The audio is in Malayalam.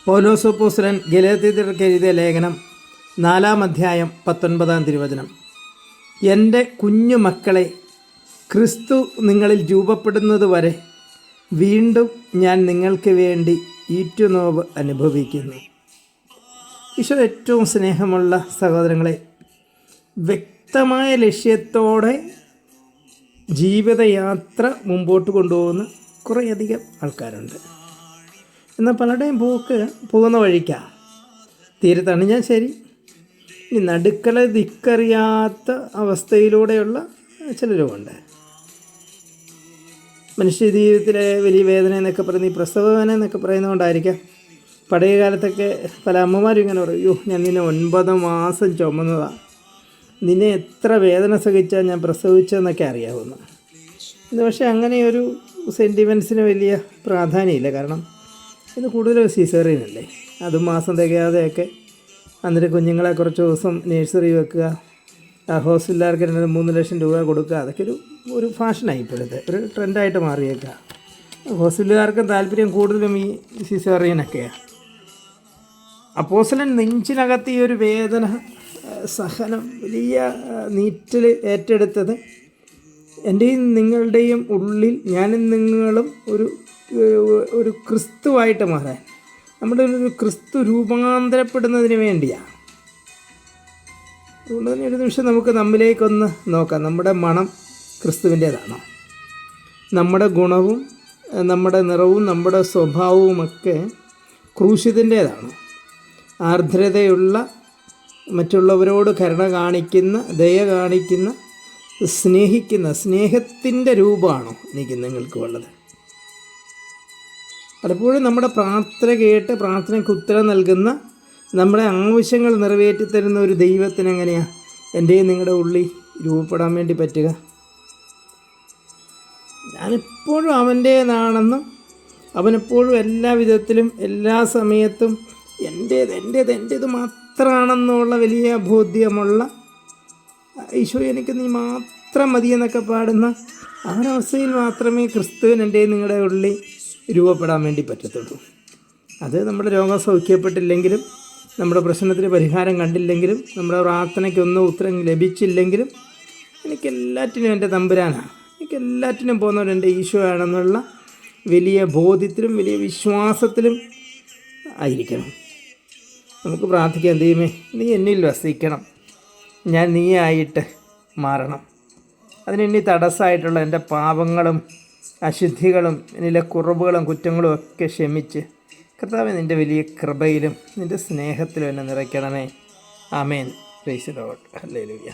പൗലോസ് അപ്പോസ്തലൻ ഗലാത്യർക്ക് എഴുതിയ ലേഖനം 4-ാം അധ്യായം 19-ാം തിരുവചനം. എൻ്റെ കുഞ്ഞു മക്കളെ, ക്രിസ്തു നിങ്ങളിൽ രൂപപ്പെടുന്നത് വരെ വീണ്ടും ഞാൻ നിങ്ങൾക്ക് വേണ്ടി ഈറ്റുനോവ് അനുഭവിക്കുന്നു. ഈശോ ഏറ്റവും സ്നേഹമുള്ള സഹോദരങ്ങളെ, വ്യക്തമായ ലക്ഷ്യത്തോടെ ജീവിതയാത്ര മുമ്പോട്ട് കൊണ്ടുപോകുന്ന കുറേയധികം ആൾക്കാരുണ്ട്. എന്നാൽ പലരുടെയും പോകുന്ന വഴിക്കാണ് തീരത്തണിഞ്ഞാൽ ശരി, ഈ നടുക്കല ദിക്കറിയാത്ത അവസ്ഥയിലൂടെയുള്ള ചിലരുമുണ്ട്. മനുഷ്യ ജീവിതത്തിലെ വലിയ വേദന എന്നൊക്കെ പറയുന്നത് ഈ പ്രസവവേദന എന്നൊക്കെ പറയുന്നതുകൊണ്ടായിരിക്കാം. പഴയ കാലത്തൊക്കെ പല അമ്മമാരും ഇങ്ങനെ പറയും, അയ്യോ ഞാൻ നിന്നെ 9 മാസം ചുമന്നതാണ്, നിന്നെ എത്ര വേദന സഹിച്ചാൽ ഞാൻ പ്രസവിച്ചതെന്നൊക്കെ അറിയാവുന്നു. ഇന്ന് പക്ഷേ അങ്ങനെയൊരു സെൻറ്റിമെൻറ്റ്സിന് വലിയ പ്രാധാന്യമില്ല. കാരണം ഇത് കൂടുതലും സിസേറിയനല്ലേ, അതും മാസം തികയാതെയൊക്കെ. എന്നിട്ട് കുഞ്ഞുങ്ങളെ കുറച്ച് ദിവസം നേഴ്സറി വെക്കുക, ഹോസ്പിറ്റലുകാർക്ക് 2-3 ലക്ഷം രൂപ കൊടുക്കുക, അതൊക്കെ ഒരു ഫാഷനായി ഇപ്പോഴത്തെ ഒരു ട്രെൻഡായിട്ട് മാറിയേക്കുക. ഹോസ്പിറ്റലുകാർക്കും താല്പര്യം കൂടുതലും ഈ സിസേറിയനൊക്കെയാണ്. അപ്പോസ്തലൻ നെഞ്ചിനകത്ത് ഈ ഒരു വേദന, സഹനം, വലിയ നീറ്റൽ ഏറ്റെടുത്തത് എൻ്റെയും നിങ്ങളുടെയും ഉള്ളിൽ ഞാനും നിങ്ങളും ഒരു ക്രിസ്തുവായിട്ട് മാറാൻ, നമ്മുടെ ഒരു ക്രിസ്തു രൂപാന്തരപ്പെടുന്നതിന് വേണ്ടിയാണ്. അതുകൊണ്ട് തന്നെ ഒരു നിമിഷം നമുക്ക് നമ്മിലേക്കൊന്ന് നോക്കാം. നമ്മുടെ മണം ക്രിസ്തുവിൻ്റേതാണോ? നമ്മുടെ ഗുണവും നമ്മുടെ നിറവും നമ്മുടെ സ്വഭാവവുമൊക്കെ ക്രൂശിതൻ്റേതാണോ? ആർദ്രതയുള്ള, മറ്റുള്ളവരോട് കരുണ കാണിക്കുന്ന, ദയ കാണിക്കുന്ന, സ്നേഹിക്കുന്ന സ്നേഹത്തിൻ്റെ രൂപമാണോ എനിക്ക് നിങ്ങൾക്ക് ഉള്ളത്? പലപ്പോഴും നമ്മുടെ പ്രാർത്ഥന കേട്ട് പ്രാർത്ഥനയ്ക്ക് ഉത്തരം നൽകുന്ന, നമ്മുടെ ആവശ്യങ്ങൾ നിറവേറ്റിത്തരുന്ന ഒരു ദൈവത്തിന് എങ്ങനെയാണ് എൻ്റെയും നിങ്ങളുടെ ഉള്ളിൽ രൂപപ്പെടാൻ വേണ്ടി പറ്റുക? ഞാനെപ്പോഴും അവൻ്റേതാണെന്നും അവനെപ്പോഴും എല്ലാ വിധത്തിലും എല്ലാ സമയത്തും എൻ്റേത് മാത്രമാണെന്നുള്ള വലിയ ബോധ്യമുള്ള, ഈശോ എനിക്ക് നീ മാത്രം മതി എന്നൊക്കെ പാടുന്ന ആ ഒരവസ്ഥയിൽ മാത്രമേ ക്രിസ്തുവിന് എൻ്റെയും നിങ്ങളുടെ ഉള്ളിൽ രൂപപ്പെടാൻ വേണ്ടി പറ്റത്തുള്ളൂ. അത് നമ്മുടെ രോഗം സൗഖ്യപ്പെട്ടില്ലെങ്കിലും, നമ്മുടെ പ്രശ്നത്തിന് പരിഹാരം കണ്ടില്ലെങ്കിലും, നമ്മുടെ പ്രാർത്ഥനയ്ക്കൊന്നും ഉത്തരം ലഭിച്ചില്ലെങ്കിലും, എനിക്കെല്ലാറ്റിനും എൻ്റെ തമ്പുരാനാണ്, എനിക്കെല്ലാറ്റിനും പോകുന്നവർ എൻ്റെ ഈശോ ആണെന്നുള്ള വലിയ ബോധ്യത്തിലും വലിയ വിശ്വാസത്തിലും ആയിരിക്കണം. നമുക്ക് പ്രാർത്ഥിക്കാം, ദൈവമേ നീ എന്നിൽ വസിക്കണം, ഞാൻ നീയായിട്ട് മാറണം. അതിനെന്നെ തടസ്സമായിട്ടുള്ള എൻ്റെ പാപങ്ങളും അശുദ്ധികളും എന്നിലെ കുറവുകളും കുറ്റങ്ങളും ഒക്കെ ക്ഷമിച്ച് കർത്താവേ നിൻ്റെ വലിയ കൃപയിലും നിൻ്റെ സ്നേഹത്തിലും എന്നെ നിറയ്ക്കണമേ. Amen. Praise the lord. Hallelujah.